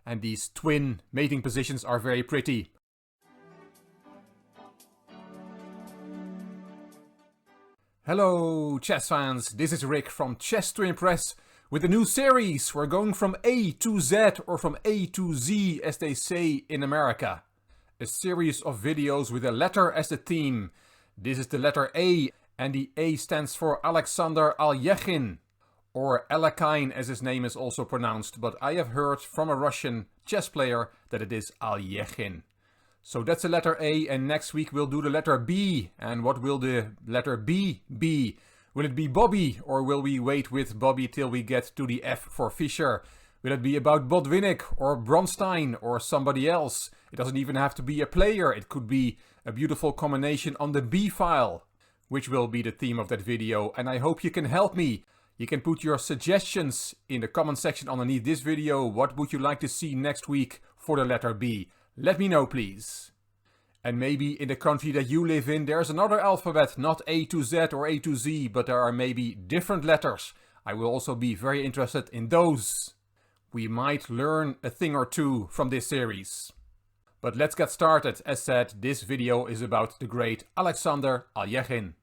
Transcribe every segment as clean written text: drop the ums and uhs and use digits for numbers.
and these twin mating positions are very pretty. Hello chess fans, this is Rick from Chess to Impress with a new series. We're going from A to Z, or from A to Z as they say in America. A series of videos with a letter as the theme. This is the letter A, and the A stands for Alexander Alekhine, or Alekhine as his name is also pronounced, but I have heard from a Russian chess player that it is Alekhine. So that's the letter A, and next week we'll do the letter B. And what will the letter B be? Will it be Bobby, or will we wait with Bobby till we get to the F for Fischer? Will it be about Botvinnik, or Bronstein, or somebody else? It doesn't even have to be a player, it could be a beautiful combination on the B file, which will be the theme of that video, and I hope you can help me. You can put your suggestions in the comment section underneath this video. What would you like to see next week for the letter B? Let me know, please. And maybe in the country that you live in, there's another alphabet, not A to Z or A to Z, but there are maybe different letters. I will also be very interested in those. We might learn a thing or two from this series. But let's get started. As said, this video is about the great Alexander Alekhine.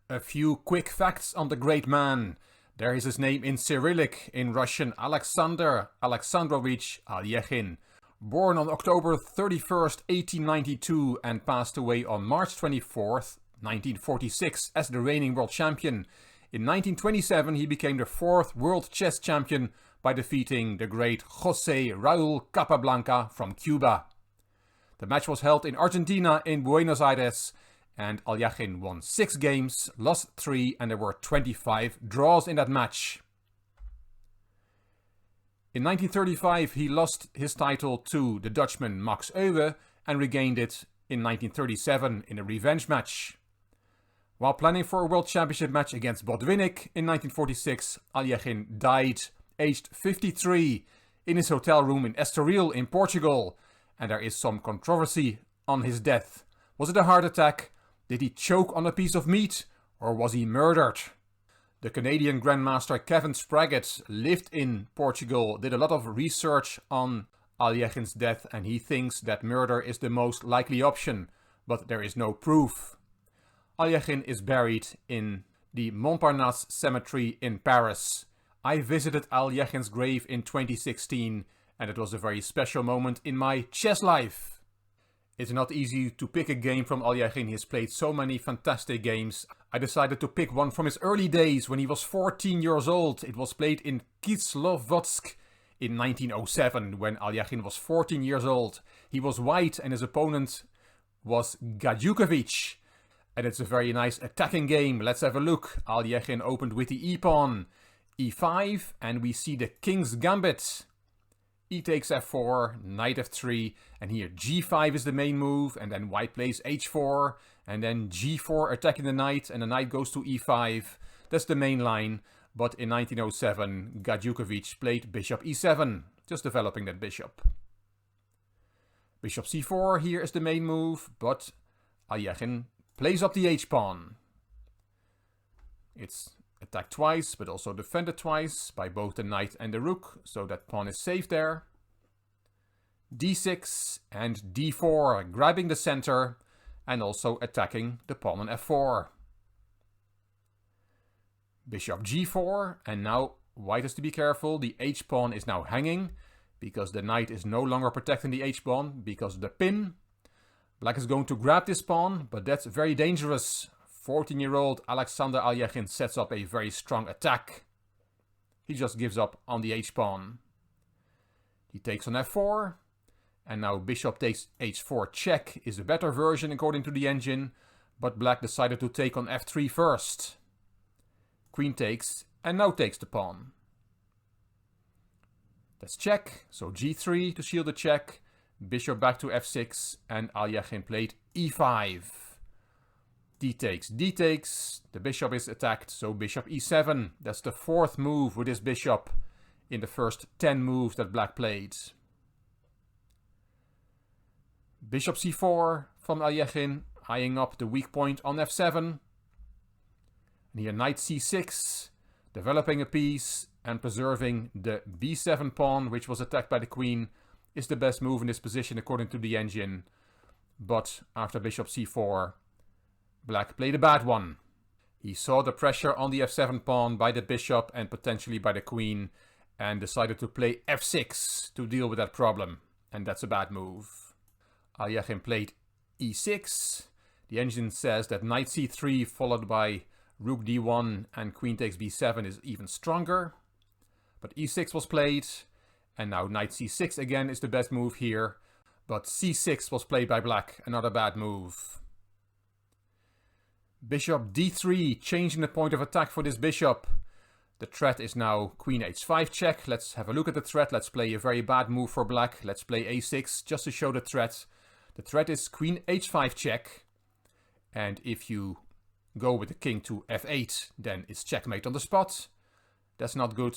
A few quick facts on the great man. There is his name in Cyrillic, in Russian Alexander Alexandrovich Alekhine. Born on October 31st, 1892 and passed away on March 24th, 1946 as the reigning world champion. In 1927 he became the 4th world chess champion by defeating the great José Raúl Capablanca from Cuba. The match was held in Argentina in Buenos Aires, and Alekhine won 6 games, lost 3, and there were 25 draws in that match. In 1935 he lost his title to the Dutchman Max Euwe and regained it in 1937 in a revenge match. While planning for a world championship match against Botvinnik in 1946, Alekhine died aged 53 in his hotel room in Estoril in Portugal, and there is some controversy on his death. Was it a heart attack? Did he choke on a piece of meat? Or was he murdered? The Canadian Grandmaster Kevin Spraggett lived in Portugal, did a lot of research on Alekhine's death, and he thinks that murder is the most likely option, but there is no proof. Alekhine is buried in the Montparnasse Cemetery in Paris. I visited Alekhine's grave in 2016, and it was a very special moment in my chess life. It's not easy to pick a game from Alekhine. He has played so many fantastic games. I decided to pick one from his early days when he was 14 years old. It was played in Kislovodsk in 1907 when Alekhine was 14 years old. He was white and his opponent was Gadjukovic. And it's a very nice attacking game. Let's have a look. Alekhine opened with the e-pawn, e5, and we see the king's gambit. E takes f4, knight f3, and here g5 is the main move, and then white plays h4, and then g4 attacking the knight, and the knight goes to e5. That's the main line, but in 1907 Gadjukovic played bishop e7, just developing that bishop. Bishop c4, here is the main move, but Alekhine plays up the h-pawn. It's attacked twice, but also defended twice by both the knight and the rook, so that pawn is safe there. d6 and d4, grabbing the center and also attacking the pawn on f4. Bishop g4, and now white has to be careful. The h-pawn is now hanging because the knight is no longer protecting the h-pawn because of the pin. Black is going to grab this pawn, but that's very dangerous. 14-year-old Alexander Alekhine sets up a very strong attack. He just gives up on the h-pawn. He takes on f4, and now bishop takes h4 check is a better version according to the engine, but black decided to take on f3 first. Queen takes, and now takes the pawn. That's check, so g3 to shield the check, bishop back to f6, and Alekhine played e5. D takes, the bishop is attacked, so bishop e7. That's the 4th move with this bishop in the first 10 moves that black played. Bishop c4 from Alekhine, eyeing up the weak point on f7. And here knight c6, developing a piece and preserving the b7 pawn, which was attacked by the queen. is the best move in this position according to the engine. But after bishop c4, black played a bad one. He saw the pressure on the f7 pawn by the bishop and potentially by the queen and decided to play f6 to deal with that problem. And that's a bad move. Alekhine played e6. The engine says that knight c3 followed by rook d1 and queen takes b7 is even stronger. But e6 was played, and now knight c6 again is the best move here. But c6 was played by black, another bad move. Bishop d3, changing the point of attack for this bishop. The threat is now queen h5 check. Let's have a look at the threat. Let's play a very bad move for black. Let's play a6 just to show the threat. The threat is queen h5 check. And if you go with the king to f8, then it's checkmate on the spot. That's not good.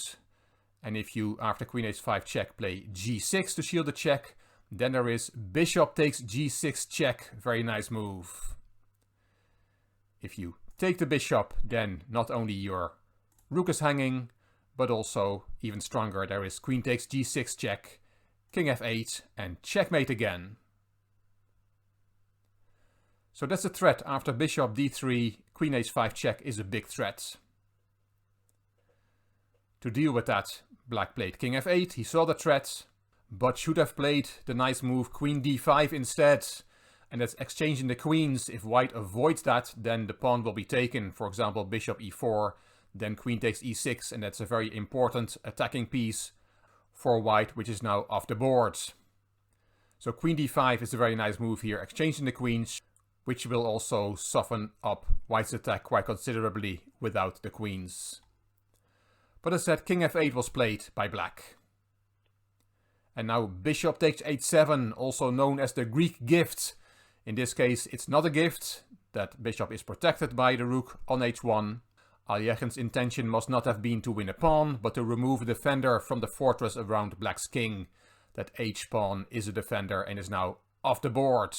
And if you, after queen h5 check, play g6 to shield the check, then there is bishop takes g6 check. Very nice move. If you take the bishop, then not only your rook is hanging, but also, even stronger, there is queen takes g6 check, king f8, and checkmate again. So that's a threat. After bishop d3, queen h5 check is a big threat. To deal with that, black played king f8. He saw the threat, but should have played the nice move queen d5 instead. And that's exchanging the queens. If white avoids that, then the pawn will be taken. For example, bishop e4, then queen takes e6, and that's a very important attacking piece for white, which is now off the board. So queen d5 is a very nice move here, exchanging the queens, which will also soften up white's attack quite considerably without the queens. But as I said, king f8 was played by black. And now bishop takes h7, also known as the Greek gift. In this case, it's not a gift. That bishop is protected by the rook on h1. Alekhine's intention must not have been to win a pawn, but to remove a defender from the fortress around black's king. That h-pawn is a defender and is now off the board.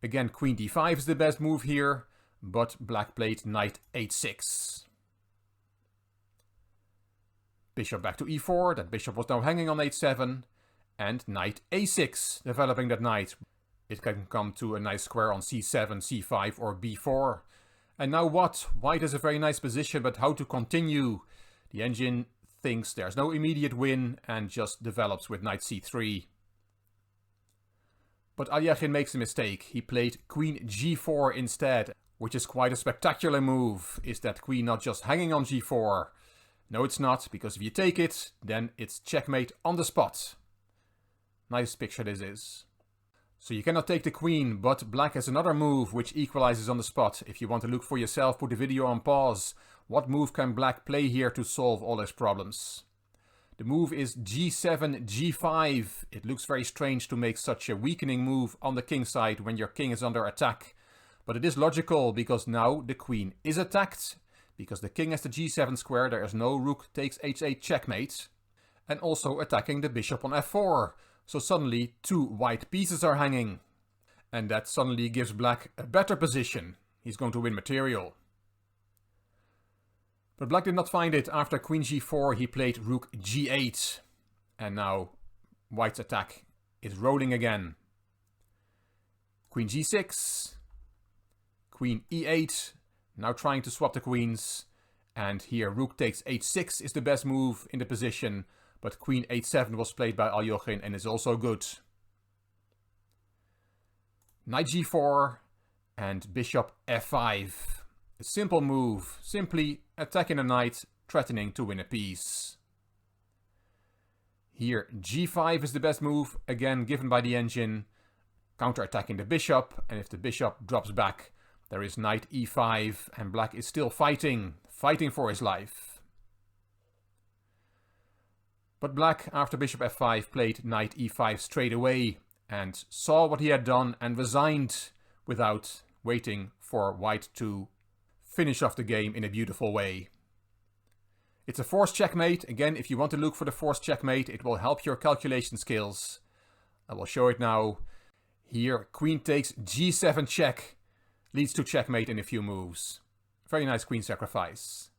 Again, queen d5 is the best move here, but black played knight h6. Bishop back to e4, that bishop was now hanging on h7, and knight a6, developing that knight. It can come to a nice square on c7, c5 or b4. And now what? White has a very nice position, but how to continue? The engine thinks there's no immediate win and just develops with knight c3. But Alekhine makes a mistake. He played queen g4 instead, which is quite a spectacular move. Is that queen not just hanging on g4? No, it's not, because if you take it, then it's checkmate on the spot. Nice picture this is. So you cannot take the queen, but black has another move which equalizes on the spot. If you want to look for yourself, put the video on pause. What move can black play here to solve all his problems? The move is g7, g5. It looks very strange to make such a weakening move on the king side when your king is under attack. But it is logical, because now the queen is attacked. Because the king has the g7 square, there is no rook takes h8 checkmate. And also attacking the bishop on f4. So suddenly two white pieces are hanging. And that suddenly gives black a better position. He's going to win material. But black did not find it. After queen g4 he played rook g8. And now white's attack is rolling again. Queen g6. Queen e8. Now trying to swap the queens. And here rook takes h6 is the best move in the position. But queen h7 was played by Alekhine and is also good. Knight g4 and bishop f5. A simple move, simply attacking a knight, threatening to win a piece. Here g5 is the best move, again given by the engine, counter-attacking the bishop, and if the bishop drops back, there is knight e5, and black is still fighting for his life. But black, after bishop f5, played knight e5 straight away, and saw what he had done and resigned without waiting for white to finish off the game in a beautiful way. It's a forced checkmate. Again, if you want to look for the forced checkmate, it will help your calculation skills. I will show it now. Here, queen takes g7 check, leads to checkmate in a few moves. Very nice queen sacrifice.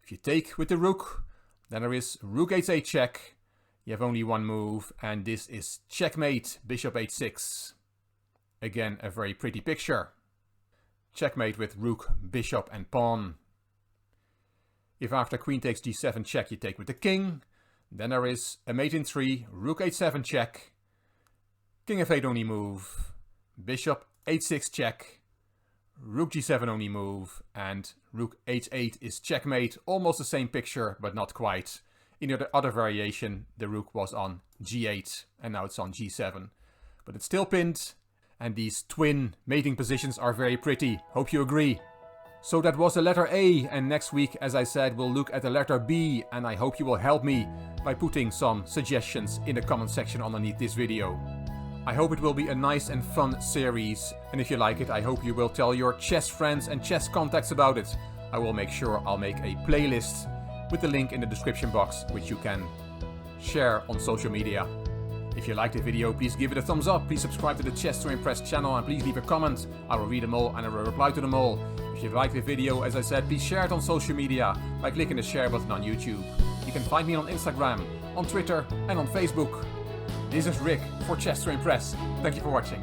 If you take with the rook, then there is rook h8 check, You have only one move, and this is checkmate, bishop h6. Again, a very pretty picture. Checkmate with rook, bishop and pawn. If after queen takes g7 check you take with the king, then there is a mate in 3, rook h7 check, king f8 only move, bishop h6 check, rook g7 only move, and rook h8 is checkmate. Almost the same picture, but not quite. In the other variation, the rook was on g8, and now it's on g7. But it's still pinned, and these twin mating positions are very pretty. Hope you agree. So that was the letter A, and next week, as I said, we'll look at the letter B, and I hope you will help me by putting some suggestions in the comment section underneath this video. I hope it will be a nice and fun series, and if you like it, I hope you will tell your chess friends and chess contacts about it. I will make sure I'll make a playlist with the link in the description box, which you can share on social media. If you liked the video, please give it a thumbs up, please subscribe to the Chess to Impress channel, and please leave a comment. I will read them all and I will reply to them all. If you liked the video, as I said, please share it on social media by clicking the share button on YouTube. You can find me on Instagram, on Twitter and on Facebook. This is Rick for Chess to Impress. Thank you for watching.